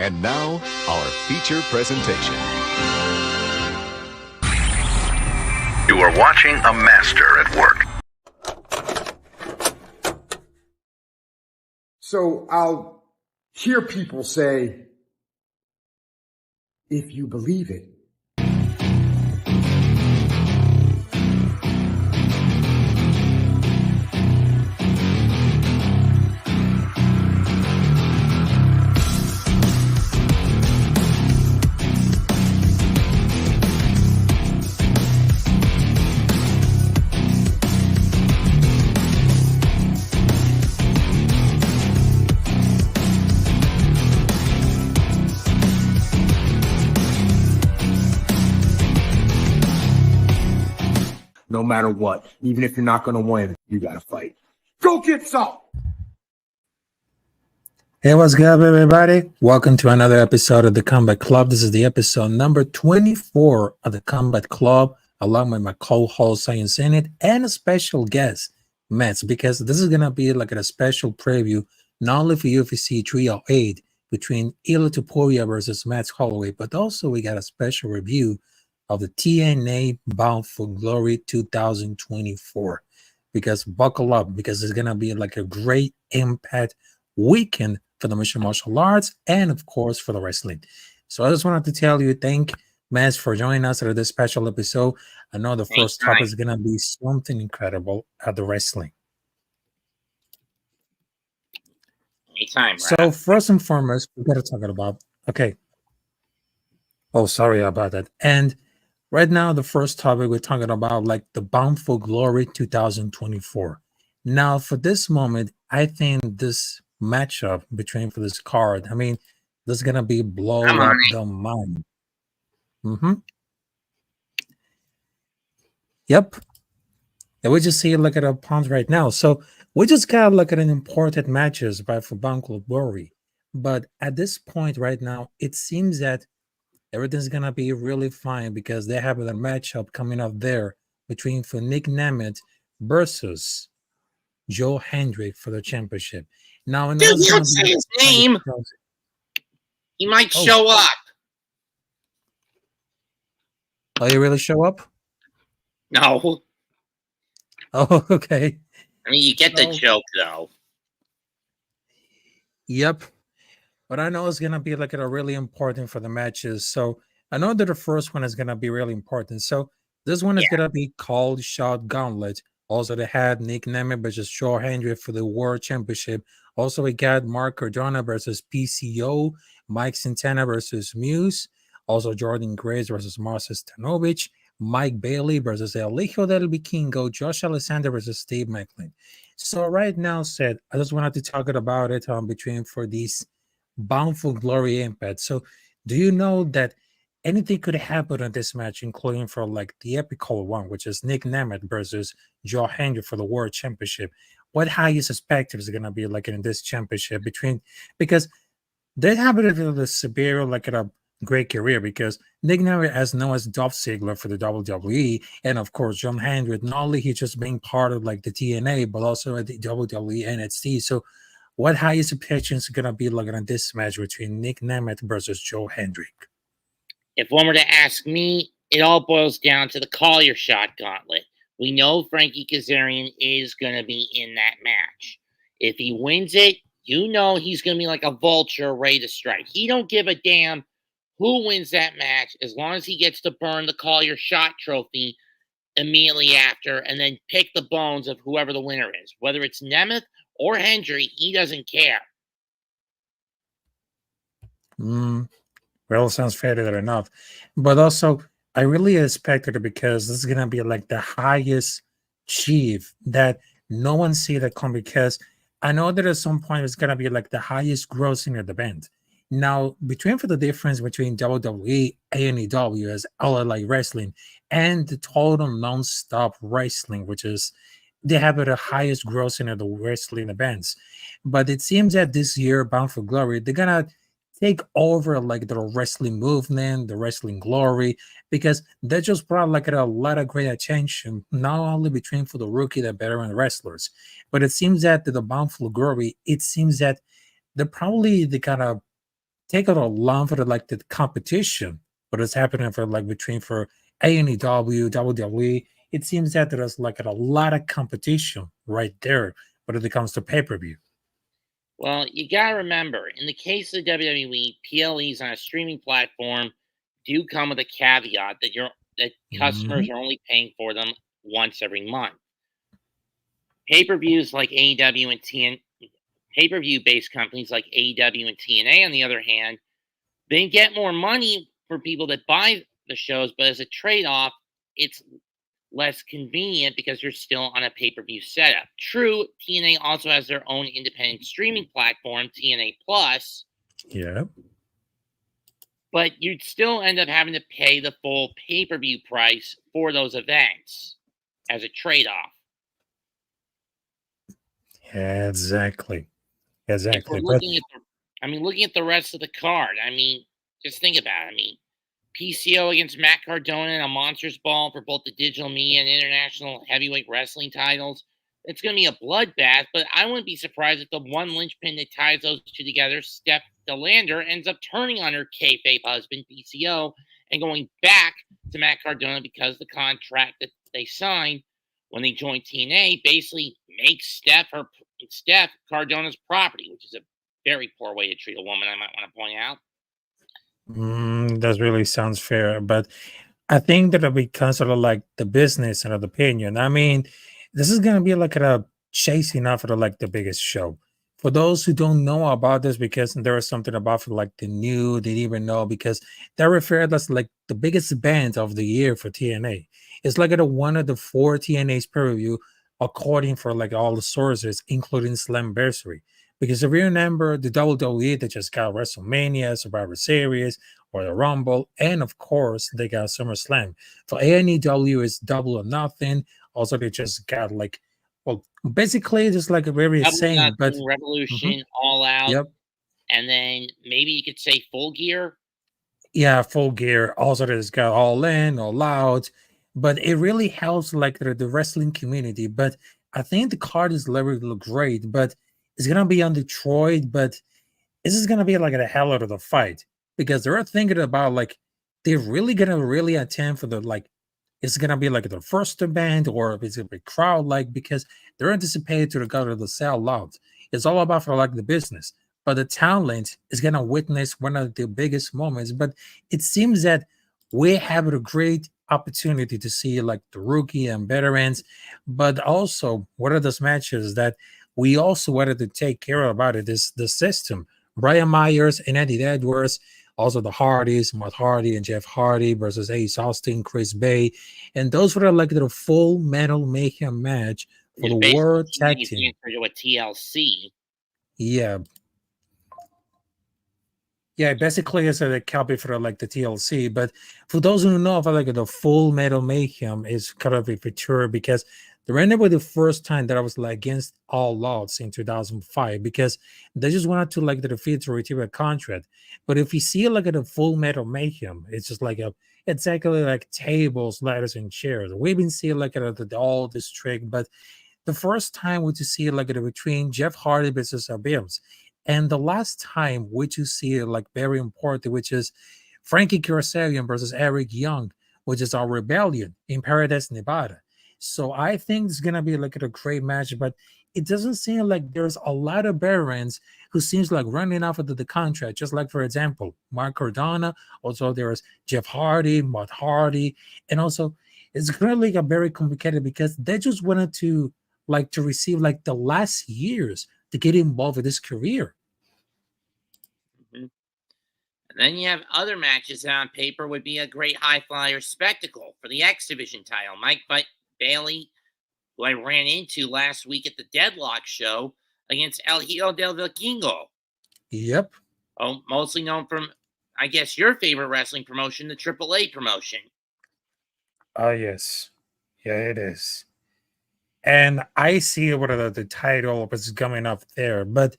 And now, our feature presentation. You are watching a master at work. So I'll hear people say, if you believe it. No matter what, even if you're not going to win, you got to fight. Go get some! Hey, what's good, everybody? Welcome to another episode of the Combat Club. This is the episode number 24 of the Combat Club, along with my co-host, Zenith, and a special guest, Max, because this is going to be like a special preview, not only for UFC 308 between Ilia Topuiria versus Max Holloway, but also we got a special review of the TNA Bound for Glory 2024. Because buckle up, because it's going to be like a great impact weekend for the mixed martial arts and, of course, for the wrestling. So I just wanted to tell you, thank Max for joining us for this special episode. I know the first topic is going to be something incredible at the wrestling. Anytime, So first and foremost, we got to talk about, okay. Oh, sorry about that. And right now, the first topic we're talking about, like the Bound for Glory 2024. Now, for this moment, I think this matchup between for this card, I mean, this is gonna be blowing up the mind. Yep. And we just see look at our opponents right now. So we just gotta look at an important matches by for Bound for Glory. But at this point right now, it seems that everything's gonna be really fine because they have a matchup coming up there between for Nick Nemeth versus Joe Hendrick for the championship. Now, dude, you don't say his name. He might show up. Oh, you really show up? No. Oh, okay. I mean, you get the joke, though. Yep. But I know it's going to be like a really important for the matches. So I know that the first one is going to be really important. So this one is going to be called Shot Gauntlet. Also, they had Nick Nemeth versus Joe Hendrick for the World Championship. Also, we got Mark Cardona versus PCO, Mike Santana versus Muse. Also, Jordan Grace versus Marcin Stanovic, Mike Bailey versus El Hijo del Vikingo, Josh Alexander versus Steve Macklin. So right now, Seth, I just wanted to talk about it between for these Bound for Glory impact. So do you know that anything could happen in this match, including for like the epical one, which is Nick Nemeth versus Joe Hendrick for the World Championship? What highest perspective is going to be like in this championship between, because they have a severe like a great career, because Nick Nemeth as known as Dolph Ziggler for the WWE, and of course John Hendrick, not only he just being part of like the TNA, but also at the WWE NXT. So what highest expectations is going to be like in this match between Nick Nemeth versus Joe Hendrick? If one were to ask me, it all boils down to the Call Your Shot Gauntlet. We know Frankie Kazarian is going to be in that match. If he wins it, you know he's going to be like a vulture ready to strike. He don't give a damn who wins that match as long as he gets to burn the Call Your Shot trophy immediately after and then pick the bones of whoever the winner is. Whether it's Nemeth or Hendrick, he doesn't care. Well, sounds fair enough. But also, I really expected it because this is going to be like the highest achieve that no one see that come, because I know that at some point it's going to be like the highest grossing of the event. Now, between for the difference between WWE, AEW as LA Wrestling, and the total non-stop wrestling, which is they have the highest grossing of the wrestling events. But it seems that this year, Bound for Glory, they're going to take over like the wrestling movement, the wrestling glory, because they just brought like a lot of great attention, not only between for the rookie, the veteran wrestlers, but it seems that the Bound for Glory, it seems that they got a take it along for the competition, what is happening for between for AEW, WWE. It seems that there's a lot of competition right there when it comes to pay-per-view. Well, you gotta remember, in the case of WWE, PLEs on a streaming platform do come with a caveat that customers are only paying for them once every month. Pay-per-views like AEW and pay-per-view based companies like AEW and TNA, on the other hand, they get more money for people that buy the shows, but as a trade-off, it's less convenient because you're still on a pay-per-view setup. True, TNA also has their own independent streaming platform, TNA Plus. Yeah. But you'd still end up having to pay the full pay-per-view price for those events as a trade-off. Yeah, exactly. If we're Exactly. But looking at the rest of the card, just think about it. PCO against Matt Cardona in a Monsters Ball for both the digital media and international heavyweight wrestling titles. It's going to be a bloodbath, but I wouldn't be surprised if the one linchpin that ties those two together, Steph DeLander, ends up turning on her kayfabe husband, PCO, and going back to Matt Cardona because the contract that they signed when they joined TNA basically makes Steph Cardona's property, which is a very poor way to treat a woman, I might want to point out. that really sounds fair. But I think that it'll be sort of the business and the opinion. This is gonna be a chasing after the biggest show. For those who don't know about this, because there is something about for the new, they didn't even know because they're referred as the biggest band of the year for TNA. It's one of the 4 TNA's per view, according for all the sources, including Slammiversary. Because if you remember the WWE, they just got WrestleMania, Survivor Series, or the Rumble, and of course they got SummerSlam. For AEW, it's Double or Nothing. Also, they just got basically just a very Double same, but Revolution, All Out, yep, and then maybe you could say Full Gear. yeah, Full Gear. Also, there's got All In, All Out, but it really helps the wrestling community. But I think the card is literally look great, but it's gonna be on Detroit, but this is gonna be a hell out of the fight because they're thinking about they're really gonna really attend for the it's gonna be the first event or if it's gonna be crowd because they're anticipated to go to the sell out. It's all about for the business, but the talent is gonna witness one of the biggest moments. But it seems that we have a great opportunity to see the rookie and veterans, but also one of those matches that we also wanted to take care of about it is the system. Brian Myers and Eddie Edwards, also the Hardys, Matt Hardy and Jeff Hardy versus Ace Austin, Chris Bay, and those were the full Metal Mayhem match for the World Tag Team. To a TLC. Yeah. Yeah, basically it's a copy for the TLC. But for those who know about the full Metal Mayhem is kind of a feature because they ran it with the first time that I was against all odds in 2005 because they just wanted to the defeat to retrieve a contract. But if you see the full Metal Mayhem, it's just exactly tables, ladders, and chairs. We've been seeing all this trick, but the first time we to see between Jeff Hardy versus Abims. And the last time we to see very important, which is Frankie Karasavian versus Eric Young, which is our Rebellion in Paradise, Nevada. So I think it's gonna be a great match, but it doesn't seem like there's a lot of veterans who seems running off of the contract. Just for example, Mark Cardona. Also, there's Jeff Hardy, Matt Hardy, and also it's really very complicated because they just wanted to to receive the last years to get involved with this career. And then you have other matches that on paper would be a great high flyer spectacle for the X Division title. Mike Bailey, who I ran into last week at the Deadlock show, against El Hijo del Vikingo. Yep. Oh, mostly known from, I guess, your favorite wrestling promotion, the AAA promotion. Oh, yes. Yeah, it is. And I see what the title was coming up there. But,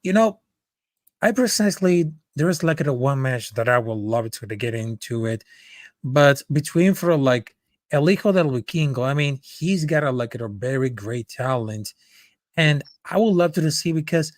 I precisely, there's a one match that I would love to get into it. But between for El Hijo del Vikingo, he's got a very great talent. And I would love to see because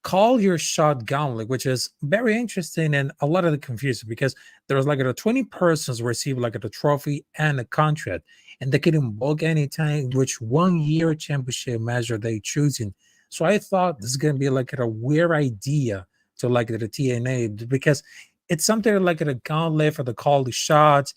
call your shot gauntlet, which is very interesting and a lot of the confusion because there's like a 20 persons receive like a trophy and a contract, and they can invoke anytime which 1 year championship measure they choosing. So I thought this is gonna be like a weird idea to like the TNA because it's something like a gauntlet for the call the shots,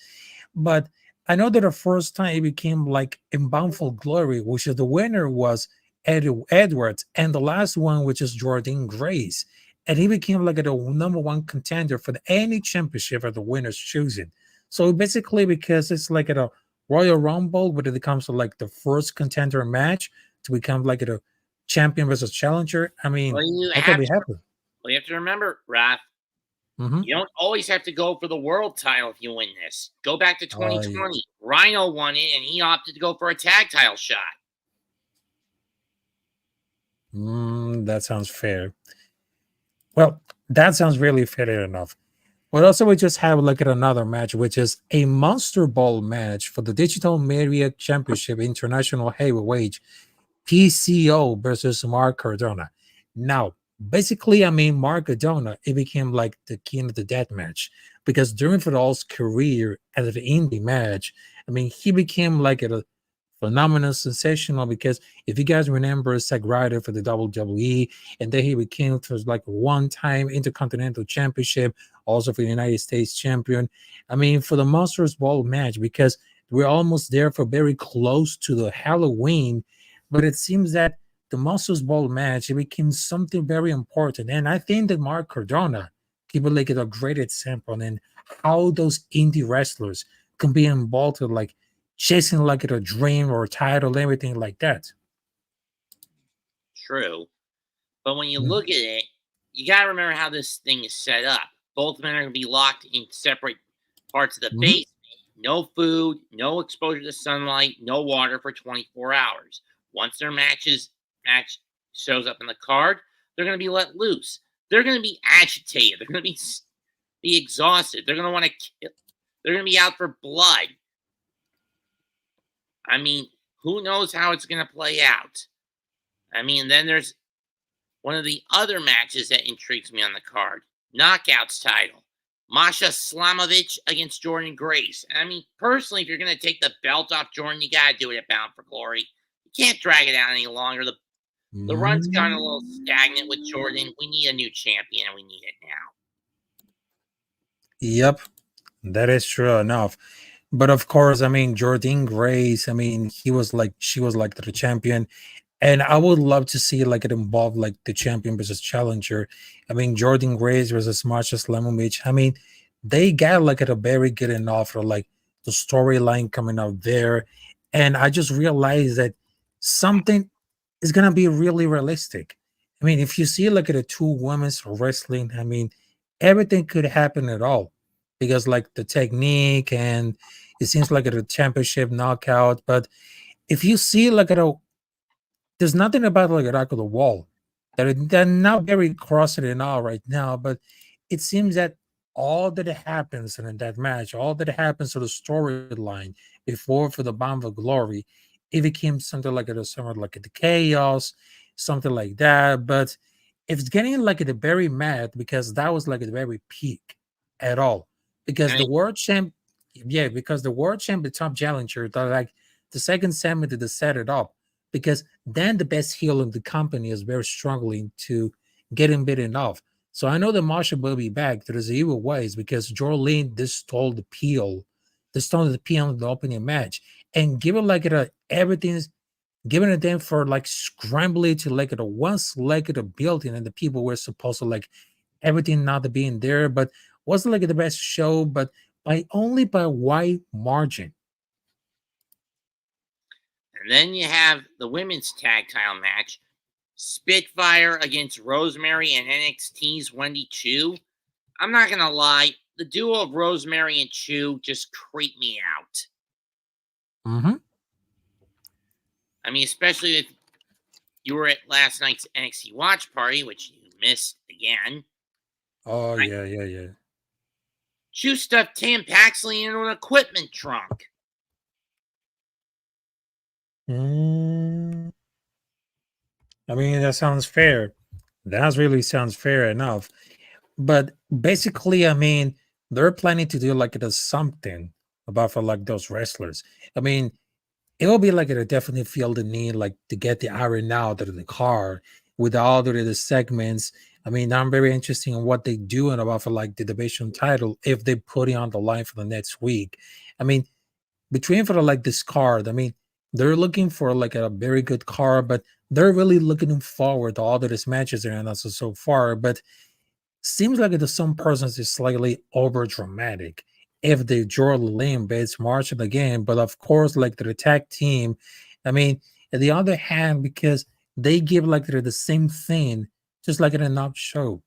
but I know that the first time it became like in Bound for Glory, which is the winner was Edwards, and the last one, which is Jordan Grace. And he became like a number one contender for any championship of the winner's choosing. So basically, because it's like at a Royal Rumble, but it comes to like the first contender match to become like a champion versus challenger. I mean, Well, you how can have be to, happen? well, you have to remember, Raph, Mm-hmm. you don't always have to go for the world title if you win this. Go back to Oh, yeah. 2020. Rhino won it, and he opted to go for a tag title shot. That sounds fair. Well, that sounds really fair enough. But also, we just have look at another match, which is a Monster Ball match for the Digital Media Championship International Heavyweight PCO versus Mark Cardona. Now, basically, I mean, Mark Cardona, it became like the king of the death match because during Fidal's career as an indie match, I mean, he became like a phenomenal, sensational. Because if you guys remember, Zack Ryder for the WWE, and then he became for like a one-time Intercontinental Championship, also for the United States champion. I mean, for the Monsters Ball match, because we're almost there for very close to the Halloween, but it seems that the Monsters Ball match it became something very important, and I think that Mark Cardona give it like a great example in how those indie wrestlers can be involved with like chasing like a dream or a title, everything like that. True. But when you Mhm. look at it, you got to remember how this thing is set up. Both men are going to be locked in separate parts of the Mhm. basement. No food, no exposure to sunlight, no water for 24 hours. Once their match shows up in the card, they're going to be let loose. They're going to be agitated. They're going to be exhausted. They're going to want to kill. They're going to be out for blood. I mean, who knows how it's going to play out? I mean, then there's one of the other matches that intrigues me on the card, Knockouts title. Masha Slamovich against Jordan Grace. I mean, personally, if you're going to take the belt off Jordan, you got to do it at Bound for Glory. You can't drag it out any longer. The run's gone a little stagnant with Jordan. We need a new champion, and we need it now. Yep, that is true enough. But of course, I mean, Jordan Grace, I mean, she was like the champion. And I would love to see like it involve like the champion versus challenger. I mean, Jordan Grace versus Marsha Slamovich. I mean, they got like at a very good enough for like the storyline coming out there. And I just realized that something is gonna be really realistic. I mean, if you see like at a two women's wrestling, I mean, everything could happen at all because like the technique and it seems like at a championship knockout. But if you see like at a there's nothing about like a rock of the wall they're not very crossing it all right now, but it seems that all that happens in that match, all that happens to the storyline before for the Bound of Glory, it became something like a somewhat like the chaos, something like that. But it's getting like at the very mad because that was like at the very peak at all. Because I the mean, world champ, yeah, because the world champ, the top challenger, like the second segment to set it up because then the best heel in the company is very struggling to get him bitten off. So I know that Marshall will be back. There's evil ways because Jorlene this stole the peel, this stole the peel in the opening match, and given like it a everything's given it them for like scrambling to like it a once like it a building and the people were supposed to like everything not to being there, but wasn't like the best show, but by only by wide margin. and then you have the women's tag title match, Spitfire against Rosemary and NXT's Wendy Chu. I'm not gonna lie, the duo of Rosemary and Chu just creep me out. Mm-hmm. I mean, especially if you were at last night's NXT watch party, which you missed again. Oh Right? yeah, yeah, yeah. Chu stuffed Tam Paxley into an equipment trunk. Mm, I mean, that sounds fair. That really sounds fair enough. But basically, I mean, they're planning to do like it is something about for like those wrestlers. I mean, it will be like it definitely feel the need like to get the iron out of the car with all the segments. I mean, I'm very interested in what they do and about for like the division title if they put it on the line for the next week. I mean, between for like this card, I mean, they're looking for like a very good card, but they're really looking forward to all of these matches they're in also so far. But seems like it is some persons is slightly over dramatic if they draw the lane based march again. But of course, like the tag team, I mean, on the other hand, because they give like the same thing, just like in an up show,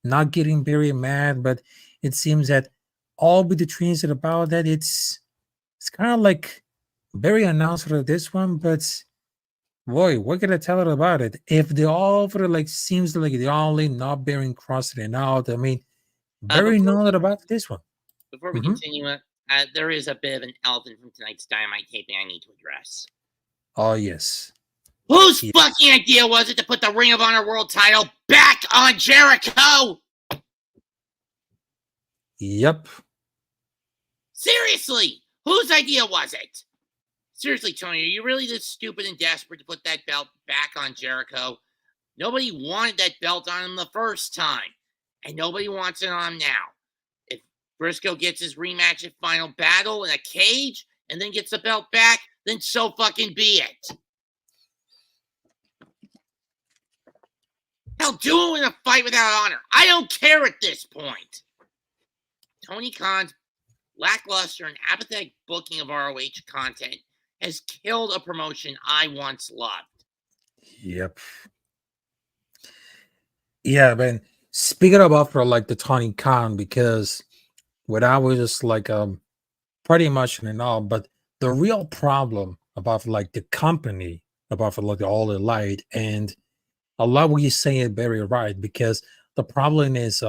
not getting very mad, but it seems that all with the trees about that it's kind of like very announced for this one, but boy, what can I tell her about it? If they all for like seems like the only not bearing crossing it out, I mean, very Before knowledge about this one. we Mhm. continue, there is a bit of an elephant from tonight's Dynamite taping I need to address. Oh yes. Whose Yeah. fucking idea was it to put the Ring of Honor World title back on Jericho? Yep. Seriously, whose idea was it? Seriously, Tony, are you really this stupid and desperate to put that belt back on Jericho? Nobody wanted that belt on him the first time, and nobody wants it on him now. If Briscoe gets his rematch at Final Battle in a cage and then gets the belt back, then so fucking be it. Hell, do it in a fight without honor. I don't care at this point. Tony Khan's lackluster and apathetic booking of ROH content has killed a promotion I once loved. Yep. Yeah, man. Speaking about for like the Tony Khan, because what I was just like pretty much and all, but the real problem about like the company about for like the All Elite and a lot what you say is very right because the problem is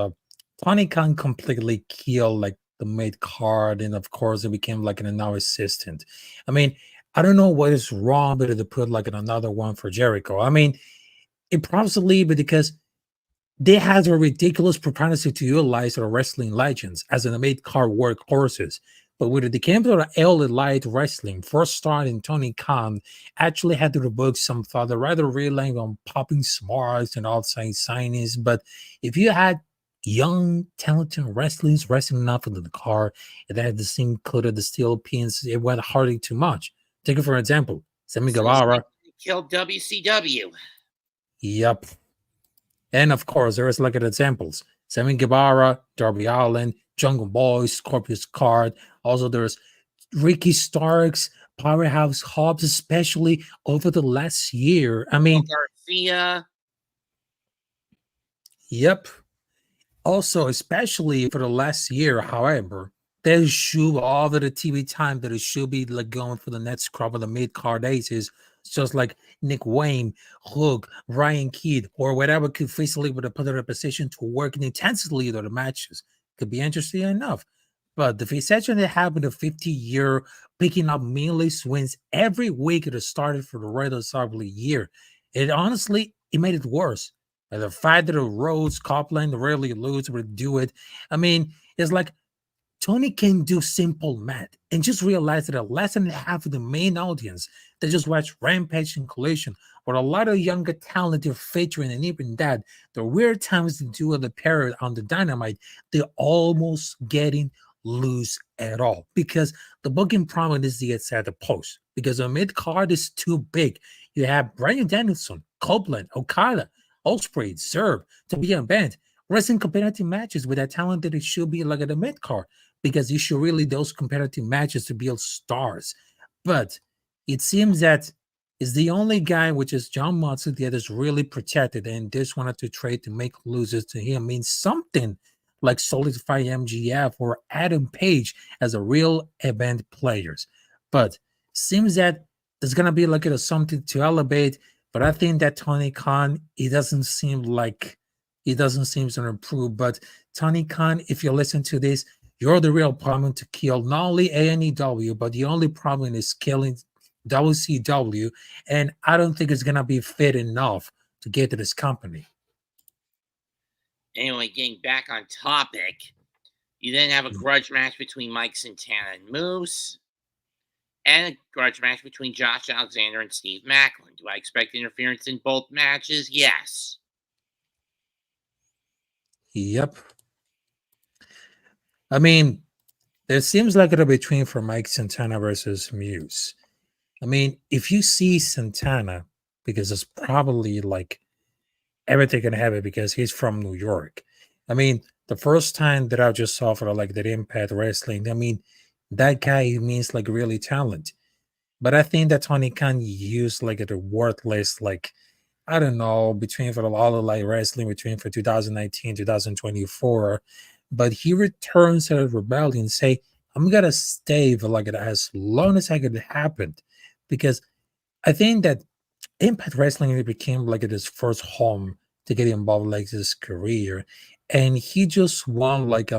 Tony Khan completely killed like the mid card and of course it became like an now assistant. I mean, I don't know what is wrong but to put like another one for Jericho. I mean, it probably because they has a ridiculous propensity to utilize their wrestling legends as an mid card workhorses. But with the came to the All Elite Wrestling, first starting Tony Khan actually had to book some thought rather relying on popping smarts and outside signings. But if you had young, talented wrestlers wrestling enough into the car, it had the same included the steel pins, it went hardly too much. Take it for example, Sammy Guevara. Killed WCW. Yep. And of course, there is like examples. Sammy Guevara, Darby Allin, Jungle Boy, Scorpius Card. Also, there's Ricky Starks, Powerhouse Hobbs, especially over the last year. I mean, Garcia. Yep. Also, especially for the last year, however, there should all of the TV time that it should be like going for the next crop of the mid card aces, just like Nick Wayne, Hook, Ryan Kidd, or whatever could physically with a put in a position to work intensely the matches. Could be interesting enough. But the reception that happened a 50-year picking up meaningless wins every week it started for the regular year. It honestly it made it worse. And the fact that Rhodes, Copeland rarely lose would do it. I mean, it's like Tony can do simple math and just realize that less than half of the main audience that just watch Rampage and Collision, or a lot of younger talent they're featuring, and even that, the weird times they do of the period on the Dynamite, they're almost getting loose at all because the booking problem is the at the post because the mid card is too big. You have Bryan Danielson, Copeland, Okada, Ospreay, Zerb, to be a band, wrestling competitive matches with that talent that it should be like at the mid card because you should really those competitive matches to build stars. But it seems that is the only guy, which is John Moxley, that is really protected and just wanted to trade to make losers to him means something like solidify MGF or Adam Page as a real event players. But seems that there's gonna be like something to elevate. But I think that Tony Khan, he doesn't seem to improve. But Tony Khan, if you listen to this, you're the real problem to kill not only ANEW, but the only problem is killing WCW. And I don't think it's gonna be fit enough to get to this company. Anyway, getting back on topic, you then have a grudge match between Mike Santana and Moose, and a grudge match between Josh Alexander and Steve Macklin. Do I expect interference in both matches? Yes. Yep. I mean, there seems like it'll be between for Mike Santana versus Muse. I mean, if you see Santana, because it's probably like everything can have it because he's from New York. I mean, the first time that I just saw for like that Impact Wrestling, I mean, that guy means like really talent. But I think that Tony Khan used like a worthless, like, I don't know, between for all the like wrestling between for 2019, 2024. But he returns to the rebellion and say, I'm gonna stay for like as long as I could happen. Because I think that Impact Wrestling became like his first home to get involved like his career. And he just won like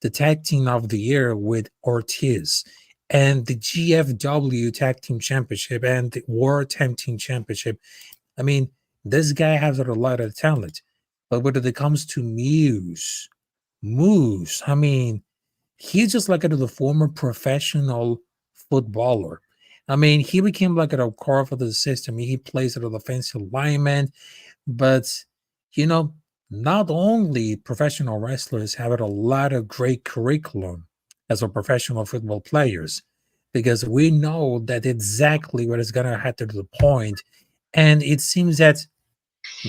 the tag team of the year with Ortiz and the GFW Tag Team Championship and the World Tag Team Championship. I mean, this guy has a lot of talent. But when it comes to Moose, I mean, he's just like the former professional footballer. I mean, he became like a core for the system. He plays at the defensive lineman, but you know, not only professional wrestlers have a lot of great curriculum as a professional football players, because we know that exactly what is gonna happen to the point. And it seems that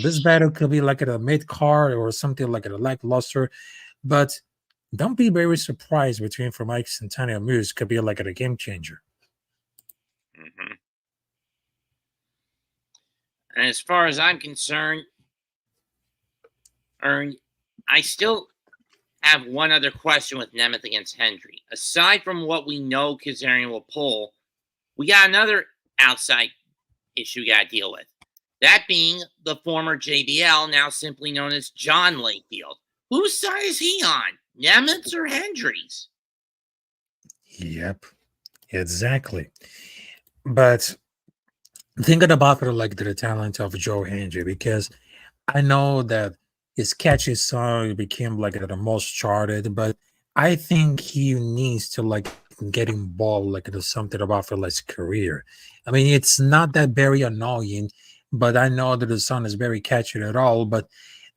this battle could be like at a mid card or something like a lackluster, but don't be very surprised between for Mike Santana and Moose could be like a game changer. Mm-hmm. And as far as I'm concerned, Ern, I still have one other question with Nemeth against Hendry. Aside from what we know Kazarian will pull, we got another outside issue we got to deal with. That being the former JBL, now simply known as John Layfield. Whose side is he on? Nemeth's or Hendry's? Yep, exactly. But thinking about it like the talent of Joe Hendry, because I know that his catchy song became like the most charted, but I think he needs to like get involved like into something about for his career. I mean, it's not that very annoying, but I know that the song is very catchy at all. But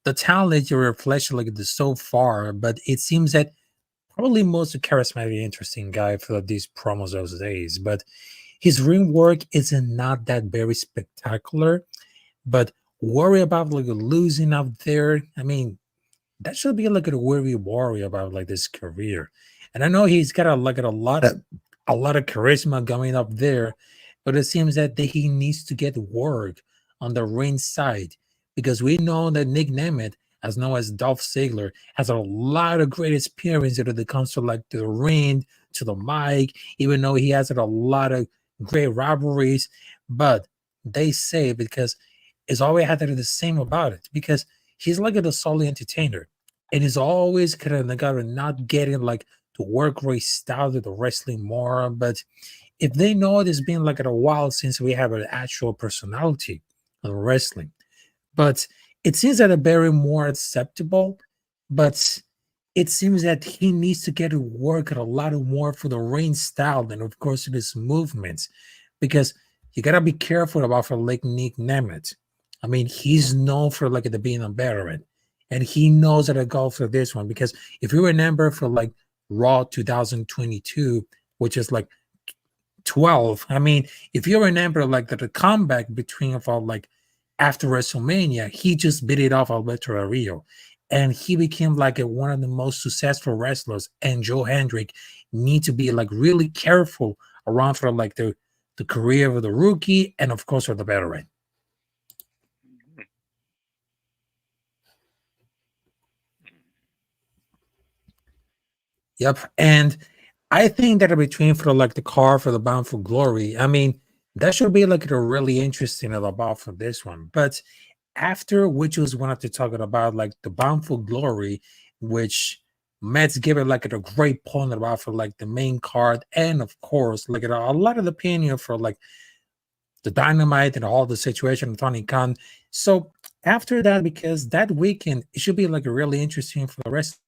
the talent you reflect like this so far, but it seems that probably most charismatic, interesting guy for these promos those days. But his ring work isn't not that very spectacular, but worry about like losing out there. I mean, that should be like a worry about like this career. And I know he's got a lot of charisma going up there, but it seems that he needs to get work on the ring side because we know that Nick Nemeth, as known as Dolph Ziggler, has a lot of great experience when it comes to like the ring, to the mic, even though he has a lot of great rivalries. But they say because it's always had to do the same about it because he's like a solid entertainer and he's always kind of got not getting like the work rate style of the wrestling more. But if they know it has been like a while since we have an actual personality of wrestling, but it seems that a very more acceptable, but it seems that he needs to get to work a lot more for the ring style and of course his movements because you gotta be careful about for like Nick Nemeth. I mean, he's known for like the being a veteran, and he knows how to go for this one because if you remember for like Raw 2022, which is like 12. I mean, if you remember like the comeback between for like after WrestleMania, he just beat it off Alberto Del Rio. And he became like one of the most successful wrestlers. And Joe Hendrick need to be like really careful around for like the career of the rookie and of course for the veteran. Yep. And I think that between for like the car for the Bound for Glory, I mean, that should be like a really interesting about for this one. But after which was wanted to talk about like the Bound for Glory, which Matt's given like a great point about for like the main card, and of course, like a lot of opinion for like the Dynamite and all the situation of Tony Khan. So after that, because that weekend it should be like a really interesting for the wrestling.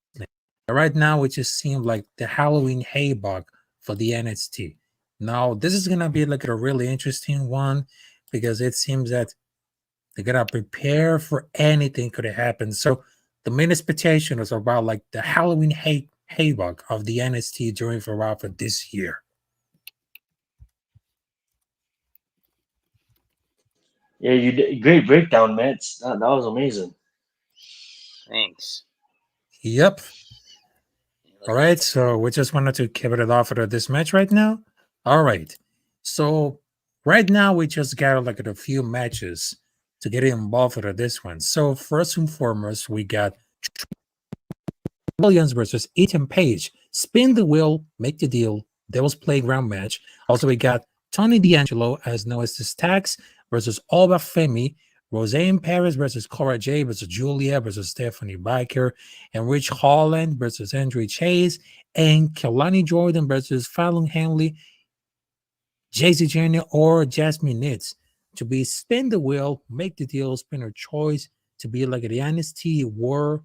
Right now, it just seemed like the Halloween haybuck for the NXT. Now, this is gonna be like a really interesting one because it seems that they're gonna prepare for anything could happen. So the main expectation is about like the Halloween haybuck of the NXT during for this year. Yeah, you did great breakdown, Mets. That was amazing. Thanks. Yep. All right. So we just wanted to keep it off of this match right now. All right. So right now we just got like a few matches to get involved with this one. So first and foremost, we got Williams versus Ethan Page. Spin the wheel, make the deal. Devil's Playground match. Also, we got Tony D'Angelo as known as the Stacks versus Alba Femi. Roseanne Paris versus Cora J versus Julia versus Stephanie Biker. And Rich Holland versus Andre Chase. And Kelani Jordan versus Fallon Henley, JC Jr. or Jasmine Nitz. To be spin the wheel, make the deal, spin her choice to be like the NXT War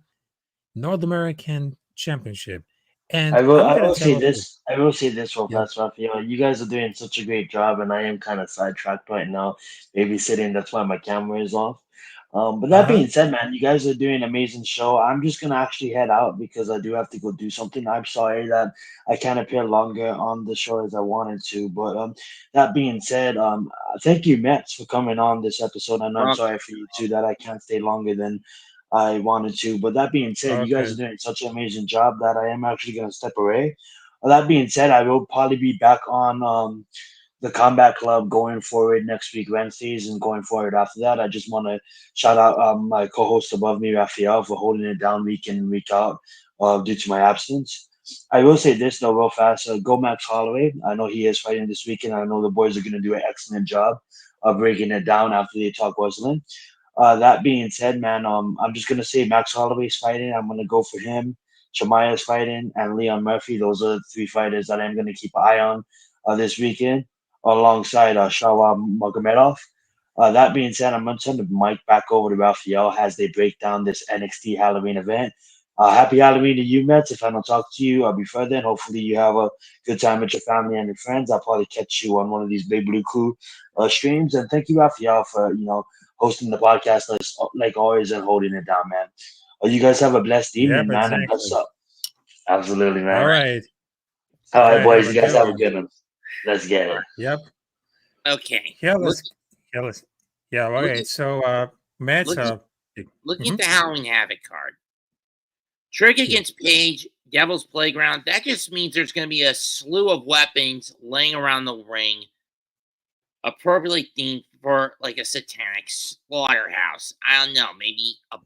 North American Championship. And I'm I gonna will say tell you, this. I will say this real yep, fast, Raphael. You guys are doing such a great job, and I am kind of sidetracked right now, babysitting. That's why my camera is off. But that uh-huh, being said, man, you guys are doing an amazing show. I'm just gonna actually head out because I do have to go do something. I'm sorry that I can't appear longer on the show as I wanted to. But that being said, thank you, Mets, for coming on this episode. I know I'm Well, sorry for you too that I can't stay longer than I wanted to. But that being said, you guys okay, are doing such an amazing job that I am actually gonna step away. That being said, I will probably be back on the Combat Club going forward next week, Wednesdays, and going forward after that. I just want to shout out my co host above me, Raphael, for holding it down week in and week out due to my absence. I will say this, though, real fast. Go Max Holloway. I know he is fighting this weekend. I know the boys are going to do an excellent job of breaking it down after they talk wrestling. That being said, man, I'm just gonna say Max Holloway's fighting. I'm gonna go for him. Shamaya's fighting, and Leon Murphy. Those are the three fighters that I'm gonna keep an eye on this weekend, alongside Shawa Magomedov. That being said, I'm gonna turn the mic back over to Raphael as they break down this NXT Halloween event. Happy Halloween to you, Mets. If I don't talk to you, I'll be further. And hopefully, you have a good time with your family and your friends. I'll probably catch you on one of these Big Blue Crew streams. And thank you, Raphael, for hosting the podcast like always and holding it down, man. You guys have a blessed yep, evening, man, and bless exactly. up. Absolutely, All man. right, All all right, right, have boys. a You guys good have a one. good one. Let's get it. Yep, okay. yeah, Look, yeah, let's, yeah, all look right. at So, Matt, look at look at mhm, the Halloween Havoc card. Trick yeah, against Page, Devil's Playground. That just means there's going to be a slew of weapons laying around the ring, appropriately themed for like a satanic slaughterhouse. I don't know, maybe a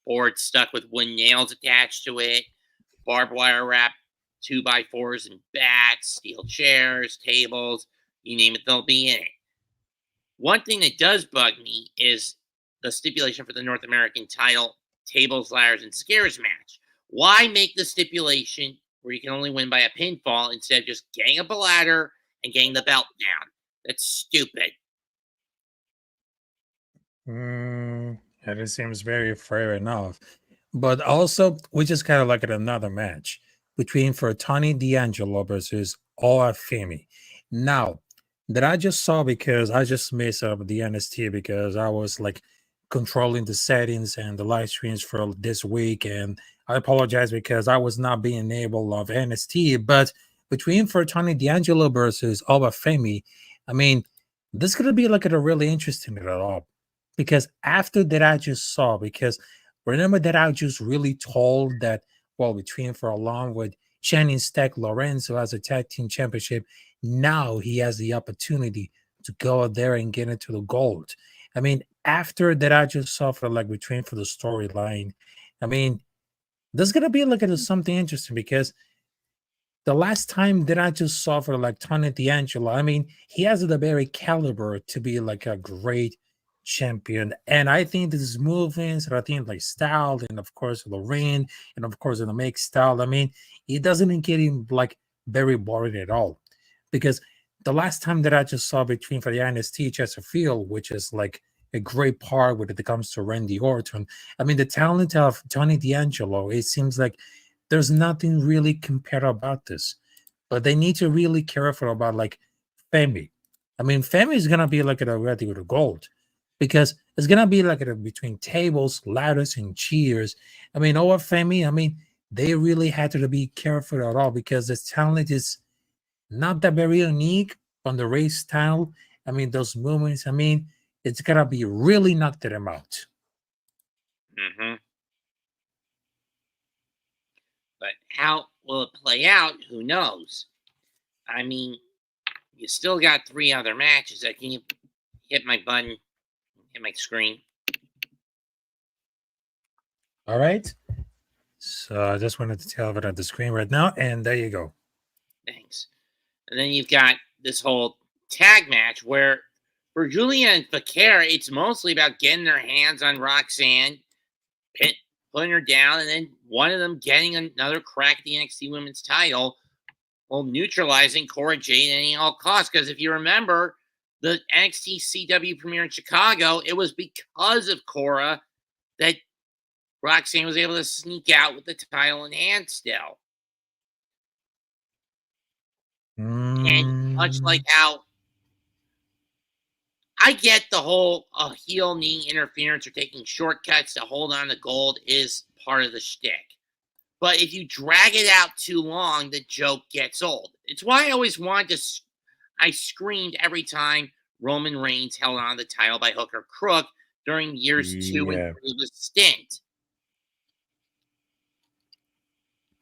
board stuck with wooden nails attached to it, barbed wire wrap 2x4s and bats, steel chairs, tables, you name it, they'll be in it. One thing that does bug me is the stipulation for the North American title tables, ladders, and scares match. Why make the stipulation where you can only win by a pinfall instead of just getting up a ladder and getting the belt down? That's stupid. and it seems very fair enough. But also, we just kind of look at another match between for Tony D'Angelo versus Ola Femi. Now, that I just saw because I just messed up the NST because I was like controlling the settings and the live streams for this week. And I apologize because I was not being able of NST. But between for Tony D'Angelo versus Ola Femi, I mean, this is gonna be like a really interesting at all. Because after that I just saw, because remember that I just really told that, well, between for along with Channing Stack Lorenzo as a tag team championship, now he has the opportunity to go out there and get into the gold. I mean, after that, I just saw for like between for the storyline. I mean, this is gonna be like something interesting because the last time that I just saw for like Tony D'Angelo, I mean, he has the very caliber to be like a great champion. And I think this movements, and I think like style, and of course Lorraine, and of course in the make style. I mean, it doesn't get him like very boring at all. Because the last time that I just saw between for the NST Chesterfield, which is like a great part when it comes to Randy Orton. I mean, the talent of Tony D'Angelo, it seems like there's nothing really compared about this. But they need to really careful about like Femi. I mean, Femi is gonna be like already with a gold because it's gonna be like between tables, ladders, and cheers. I mean, over Femi, I mean, they really had to be careful at all because the talent is not that very unique on the race style. I mean, those movements, I mean, it's gonna be really knocked them out. Mm-hmm. But how will it play out? Who knows? I mean, you still got 3 other matches. Can you hit my button, hit my screen? All right. So I just wanted to tell it on the screen right now, and there you go. Thanks. And then you've got this whole tag match where for Julia and Fakir, it's mostly about getting their hands on Roxanne, putting her down, and then one of them getting another crack at the NXT Women's title while neutralizing Cora Jade at any all costs. Because if you remember, the NXT CW premiere in Chicago, it was because of Cora that Roxanne was able to sneak out with the title in hand still. And much like how I get the whole heel knee interference or taking shortcuts to hold on to gold is part of the shtick. But if you drag it out too long, the joke gets old. It's why I always wanted to. I screamed every time Roman Reigns held on to the title by hook or crook during years 2 and 3 of the stint.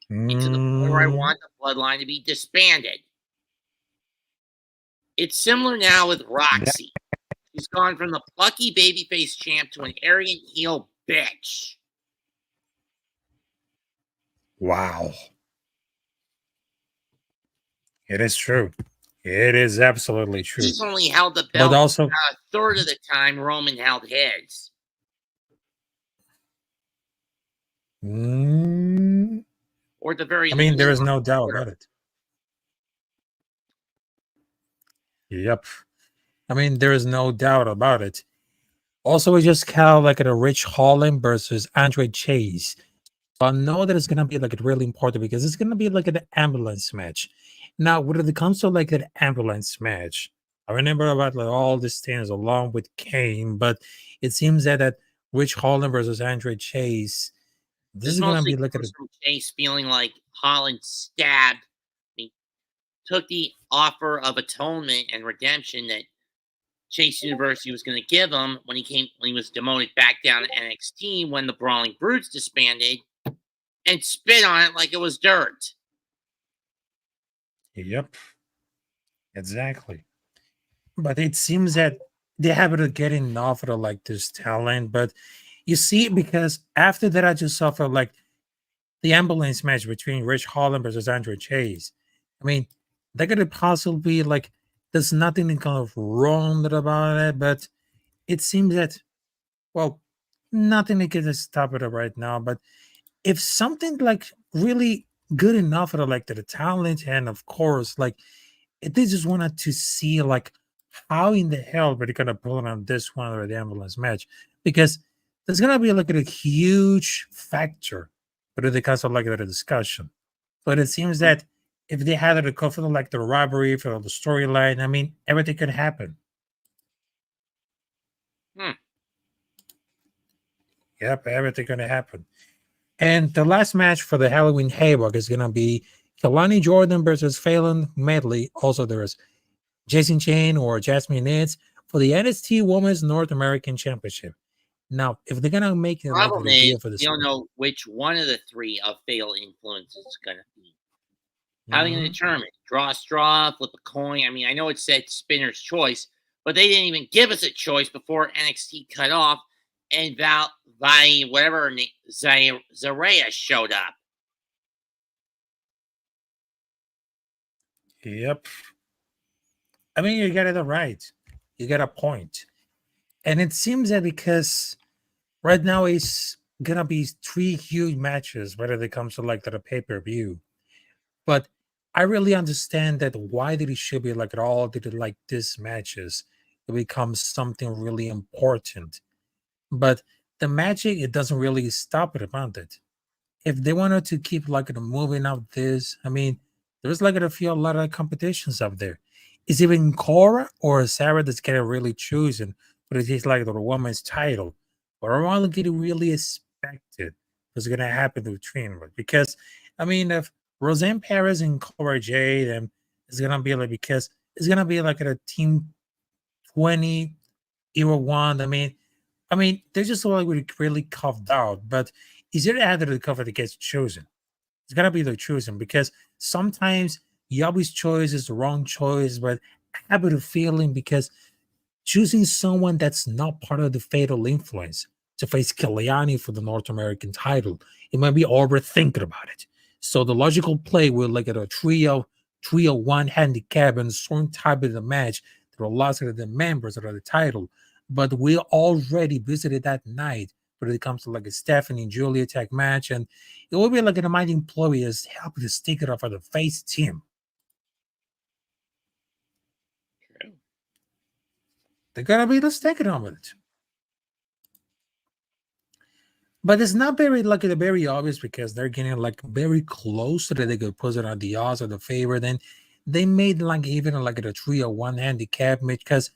To the point where I want the bloodline to be disbanded. It's similar now with Roxy. She's gone from the plucky babyface champ to an arrogant heel bitch. Wow. It is true. It is absolutely true. He's only held the belt but also a third of the time Roman held his. Or at the very I mean, least, there is no doubt about it. Yep. I mean, there is no doubt about it. Also, we just kind of like a Rich Holland versus Andre Chase. I know that it's gonna be like really important because it's gonna be like an ambulance match. Now, when it comes to like an ambulance match, I remember about like all these things along with Kane, but it seems that Rich Holland versus Andre Chase, this is gonna be like a Chase feeling like Holland stabbed. He took the offer of atonement and redemption that Chase University was going to give him when he was demoted back down to NXT when the Brawling Brutes disbanded, and spit on it like it was dirt. Yep, exactly. But it seems that they haven't get enough of like this talent. But you see, because after that, I just saw for like the ambulance match between Rich Holland versus Andre Chase. I mean, they're gonna possibly be like there's nothing kind of wrong about it, but it seems that well, nothing that can stop it right now. But if something like really good enough for like the talent, and of course, like they just wanted to see like how in the hell we're gonna pull on this one or the ambulance match because there's gonna be like a huge factor but it comes to like the discussion. But it seems that if they had to go for like the rivalry for the storyline, I mean everything could happen. Yep, everything gonna happen. And the last match for the Halloween Havoc is gonna be Kalani Jordan versus Phelan Medley. Also, there's Jason Chain or Jasmine Nitz for the NXT Women's North American Championship. Now, if they're gonna make it like a deal for this, you don't know which one of the 3 of fatal influence is gonna be. How are they gonna determine? Draw a straw, flip a coin. I mean, I know it said spinner's choice, but they didn't even give us a choice before NXT cut off and whatever Zaraya showed up. Yep. I mean, you got it right. You got a point. And it seems that because right now it's gonna be 3 huge matches, whether it comes to like the pay-per-view. But I really understand that why did it should be like at all did it like these matches. it becomes something really important. But the magic, it doesn't really stop it about it. If they wanted to keep like moving up this, I mean, there's like a lot of competitions up there. Is even Cora or Sarah that's getting really chosen, but it is like the woman's title. But I'm only getting really expected what's gonna happen to Trinidad because I mean if Roseanne Perez and Cora Jade and it's gonna be like because it's gonna be like a team 20 era one. I mean, they're just like really carved out, but is there either the cover that gets chosen? It's gotta be the chosen because sometimes Yabi's choice is the wrong choice, but I have a feeling because choosing someone that's not part of the fatal influence to face Kiliani for the North American title, it might be overthinking about it. So the logical play will like at a trio one handicap and certain type of the match that will last of the members of the title. But we already visited that night when it comes to like a Stephanie and Julia tag match, and it will be like an amazing employees helping to stick it up for the face team. True. They're gonna be the stick it on with it. But it's not very like very obvious because they're getting like very close so that they could put it on the odds or the favorite. And they made like even like a trio one handicap match because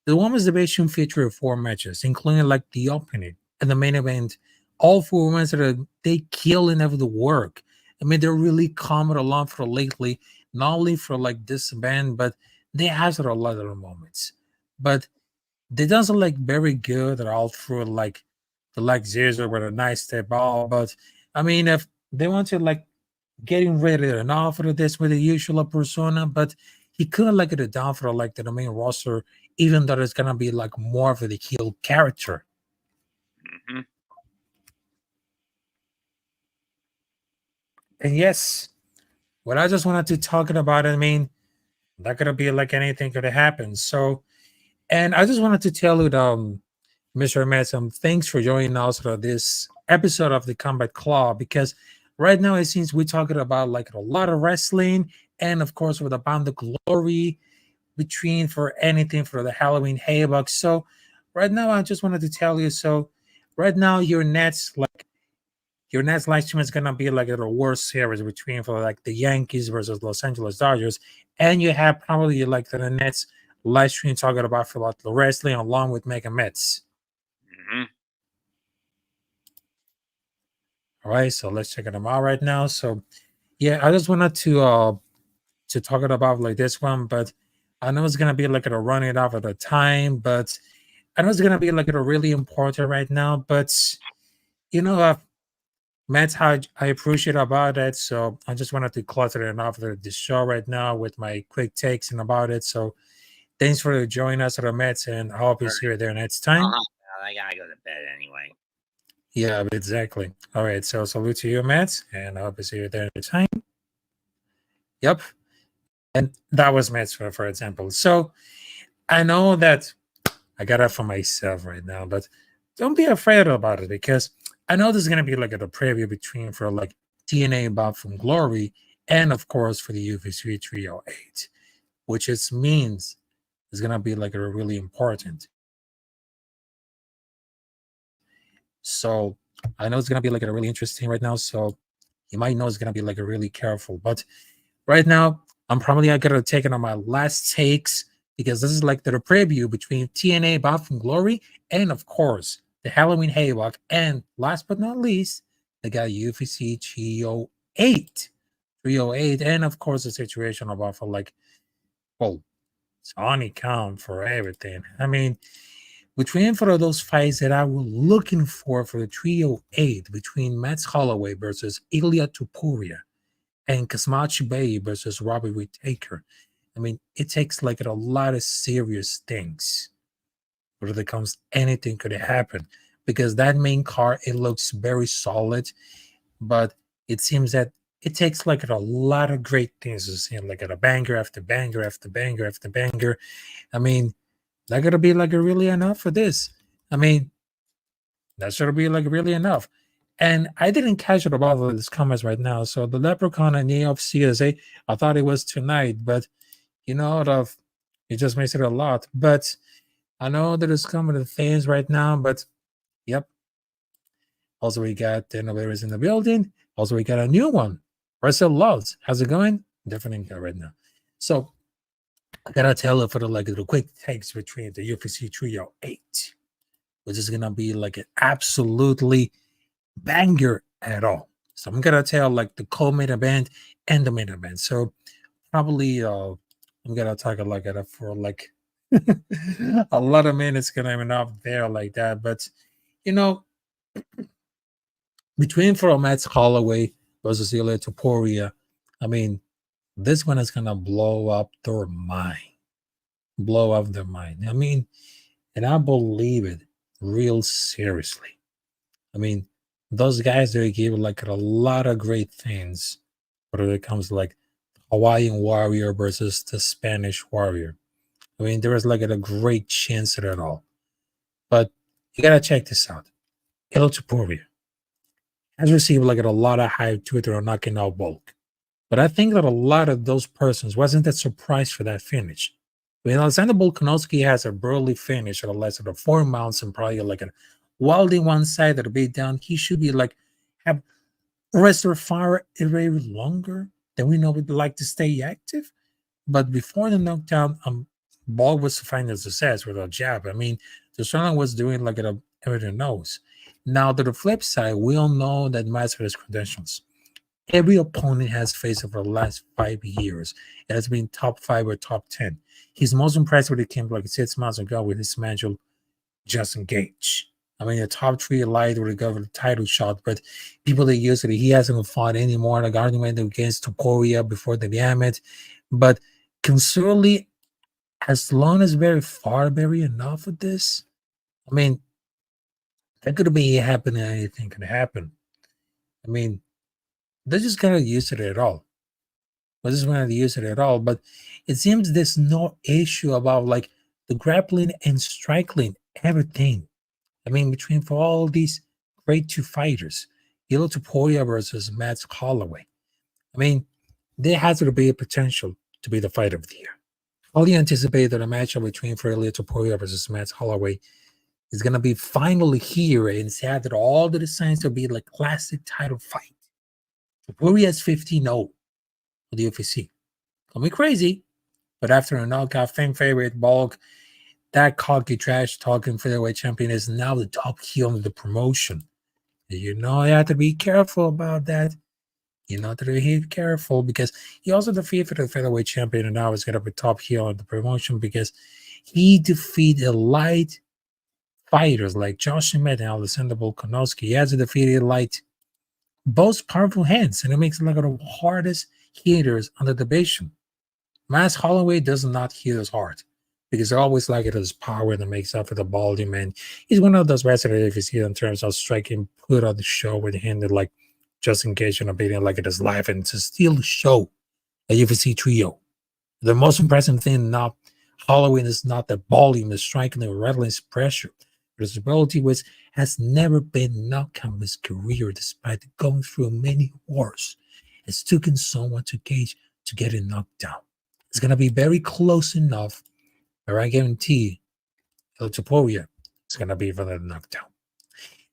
the women's division featured 4 matches, including like the opening and the main event. All 4 women that they kill in the work. I mean, they're really coming along for lately, not only for like this band, but they have sort of a lot of moments. But they doesn't like very good at all through like the like Zizor with a nice step ball. But I mean, if they want to like getting rid of an offer of this with the usual persona, but he couldn't like it down for like the main roster, even though it's gonna be like more of the heel character. Mm-hmm. And yes, what I just wanted to talk about, I mean, not gonna be like anything could happen. So, and I just wanted to tell you, Mr. Matt, thanks for joining us for this episode of the Combat Club because right now it seems we're talking about like a lot of wrestling and of course with about the glory between for anything for the Halloween Haybuck. So right now I just wanted to tell you, so right now your next live stream is gonna be like a worst series between for like the Yankees versus Los Angeles Dodgers, and you have probably like the next live stream talking about for like the wrestling along with Mega Mets. Mm-hmm. All right, so let's check them out right now. So yeah, I just wanted to talk about like this one, but I know it's gonna be like a running out of the time, but I know it's gonna be like a really important right now. But you know, Matt, how I appreciate about it. So I just wanted to close it enough of the show right now with my quick takes and about it. So thanks for joining us at the Mets, and I hope you see you there next time. I gotta go to bed anyway. Yeah, exactly. All right, so salute to you, Matt, and I hope you see you there next time. Yep. And that was Matt's for example. So I know that I got it for myself right now, but don't be afraid about it because I know there's gonna be like a preview between for like TNA Bound from Glory and of course for the UFC 308, which it means is gonna be like a really important. So I know it's gonna be like a really interesting right now. So you might know it's gonna be like a really careful, but right now I'm probably gonna take it on my last takes because this is like the preview between TNA Bound from Glory and of course the Halloween Haylock, and last but not least, they got UFC 308, and of course the situation about for like, well, it's on account for everything. I mean, between for those fights that I was looking for the 308 between Max Holloway versus Ilia Topuiria and Kazmachi Bey versus Robert Whittaker. I mean, it takes like a lot of serious things where it comes anything could happen because that main card it looks very solid, but it seems that it takes like a lot of great things to see like a banger after banger after banger after banger. I mean, that gotta be like really enough for this. I mean, that should be like really enough. And I didn't catch it about all these comments right now. So the Leprechaun and the AFC, I thought it was tonight, but you know, it just makes it a lot. But I know that it's coming to things right now, but yep. Also, we got the innovators in the building. Also, we got a new one. Russell Loves. How's it going? Definitely good right now. So I gotta tell it for the quick takes between the UFC Trio 8, which is gonna be like an absolutely banger at all. So I'm gonna tell like the co-main event and the main event. So probably I'm gonna talk like it for like a lot of minutes gonna be enough there like that. But you know, between for Max Holloway versus Ilia Topuiria, I mean, this one is gonna blow up their mind. Blow up their mind. I mean, and I believe it real seriously. I mean, those guys they give like a lot of great things, whether it comes to like Hawaiian Warrior versus the Spanish Warrior. I mean, there is like a great chance at it all. But you gotta check this out. Ilia Topuiria has received like a lot of hype Twitter on knocking out Bulk. But I think that a lot of those persons wasn't that surprised for that finish. I mean, Alexander Volkanovski has a burly finish at a less of 4 mounts and probably like a wilding one side that'll be down. He should be like have wrestler fire very longer than we know would like to stay active. But before the knockdown, Ball was finding success with a jab. I mean, the Sterling was doing like everyone knows. Now, to the flip side, we all know that Master has credentials. Every opponent has faced over the last 5 years. It has been top 5 or top 10. He's most impressive when he came like 6 months ago with his manager, Justin Gage. I mean, the top 3 light would have got the title shot, but people that use it, he hasn't fought anymore. Like argument against Topuria before the Yamet. But considerably, as long as very far, very enough of this, I mean, that could be happening. Anything could happen. I mean, they just gotta use it at all. They just wanted to use it at all. But it seems there's no issue about like the grappling and striking, everything. I mean, between for all these great 2 fighters, Ilia Topuiria versus Max Holloway. I mean, there has to be a potential to be the fight of the year. All you anticipate that a matchup between for Ilia Topuiria versus Max Holloway is gonna be finally here, and it's had that all the signs to be like classic title fight. Topuiria is 15-0 for the UFC. Call me crazy, but after a knockout fan favorite Bulk, that cocky trash talking featherweight champion is now the top heel of the promotion. You know, you have to be careful about that. You know, to be careful because he also defeated the featherweight champion and now is going to be top heel of the promotion because he defeated light fighters like Josh Emmett and Alexander Volkanovski. He has defeated light both powerful hands, and it makes him like one of the hardest hitters on the division. Max Holloway does not hit as hard because I always like it as power that makes up for the baldy man. He's one of those wrestlers, if you see it in terms of striking, put on the show with him that like just in case you're not beating like it is live and to still show a UFC trio. The most impressive thing now, Holloway is not the volume, the striking, the relentless pressure. His ability which has never been knocked out in his career despite going through many wars. It's taken someone to Gage to get it knocked down. It's going to be very close enough, or I guarantee Ilia Topuiria is going to be for the knockdown.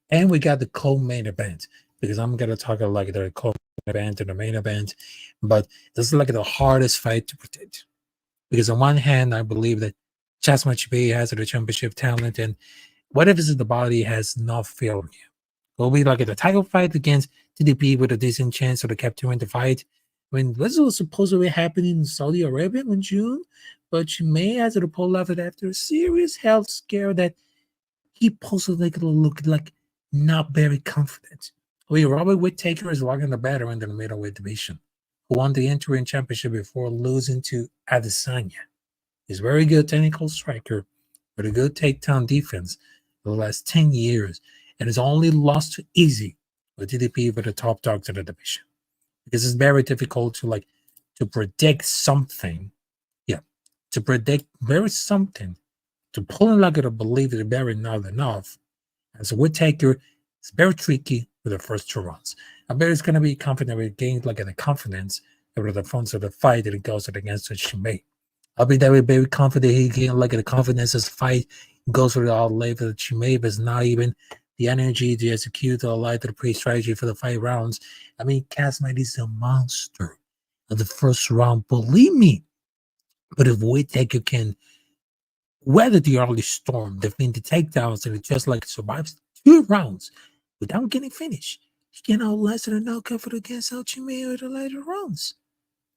And we got the co-main event because I'm going to talk about like the co-main event and the main event, but this is like the hardest fight to predict. Because on one hand, I believe that Chasma Chibe has the championship talent, and what if the body has not failed him? Will be like a title fight against TDP with a decent chance of the captain the fight. I mean, this was supposed to be happening in Saudi Arabia in June, but Chimae has to pull off it after a serious health scare that he posted like look like not very confident. I mean, Robert Whittaker is walking the better end in the middleweight division, who won the interim championship before losing to Adesanya. He's a very good technical striker with a good takedown defense for the last 10 years, and has only lost to Easy with TDP for the top dogs of the division. Because it's very difficult to predict something. Yeah, to predict very something. To pull in like to believe it very not enough. As a Whittaker, it's very tricky with the first 2 rounds. I bet it's going to be confident with gain like the confidence over the front of the fight that it goes against Shimei. I'll be very, very confident he gained like the confidence as fight goes through all the labor that you made, but it's not even the energy to execute or lie to the pre-strategy for the 5 rounds. I mean, Kazmat is a monster of the first round, believe me. But if Whittaker can weather the early storm, defend the takedowns, and it just like survives 2 rounds without getting finished, he can outlast a knockout against El Chimeo in the later rounds.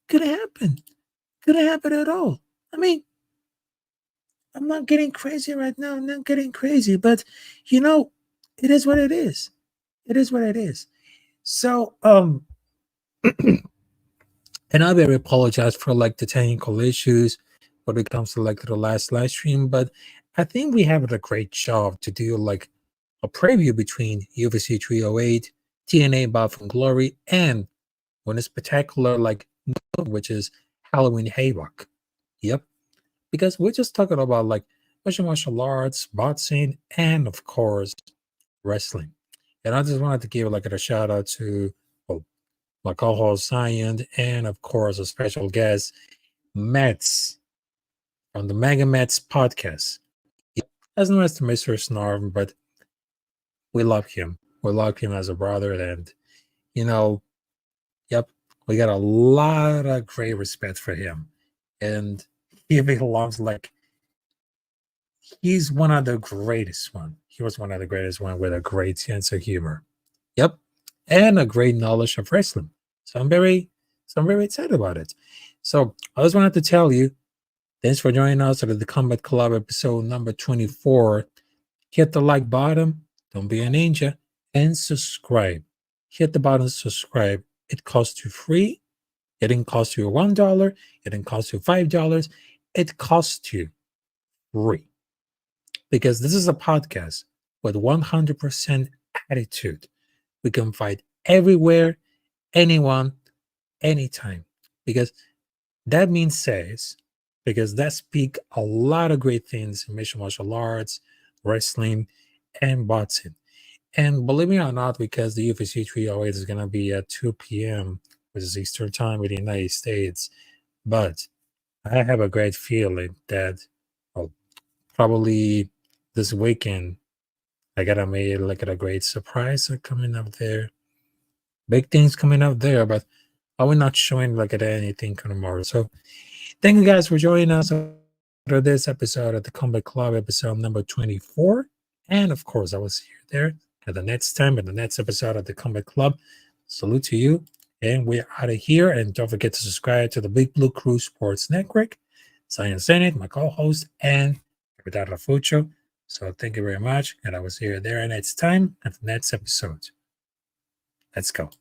Could happen. Couldn't happen at all. I mean, I'm not getting crazy right now. I'm not getting crazy, but it is what it is. It is what it is. So, and I very apologize for like the technical issues when it comes to like the last live stream, but I think we have a great job to do like a preview between UFC 308, TNA Bound from Glory, and one spectacular like which is Halloween Havoc. Yep. Because we're just talking about like martial arts, boxing, and of course wrestling. And I just wanted to give like a shout out to my co-host Zion, and of course a special guest, Mets from the Mega Mets podcast. As no as to Mr. Snarm, but we love him. We love him as a brother, and yep, we got a lot of great respect for him. And he belongs like he's one of the greatest one. He was one of the greatest one with a great sense of humor. Yep. And a great knowledge of wrestling. So I'm very excited about it. So I just wanted to tell you, thanks for joining us at the Combat Club episode number 24. Hit the like button, don't be a ninja, and subscribe. Hit the button, subscribe. It costs you free. It didn't cost you $1. It didn't cost you $5. It costs you free. Because this is a podcast with 100% attitude. We can fight everywhere, anyone, anytime. Because that speak a lot of great things in mixed martial arts, wrestling, and boxing. And believe me or not, because the UFC 308 is going to be at 2 p.m., which is Eastern time in the United States. But I have a great feeling that probably this weekend, I got a great surprise coming up there. Big things coming up there, but I will not showing at anything tomorrow. So thank you guys for joining us for this episode of the Combat Club, episode number 24. And of course, I will see you there at the next time in the next episode of the Combat Club. Salute to you. And we're out of here. And don't forget to subscribe to the Big Blue Crew Sports Network. Zenith, my co-host, and Capitán Rafucho. So thank you very much. And I will see you there next time at the next episode. Let's go.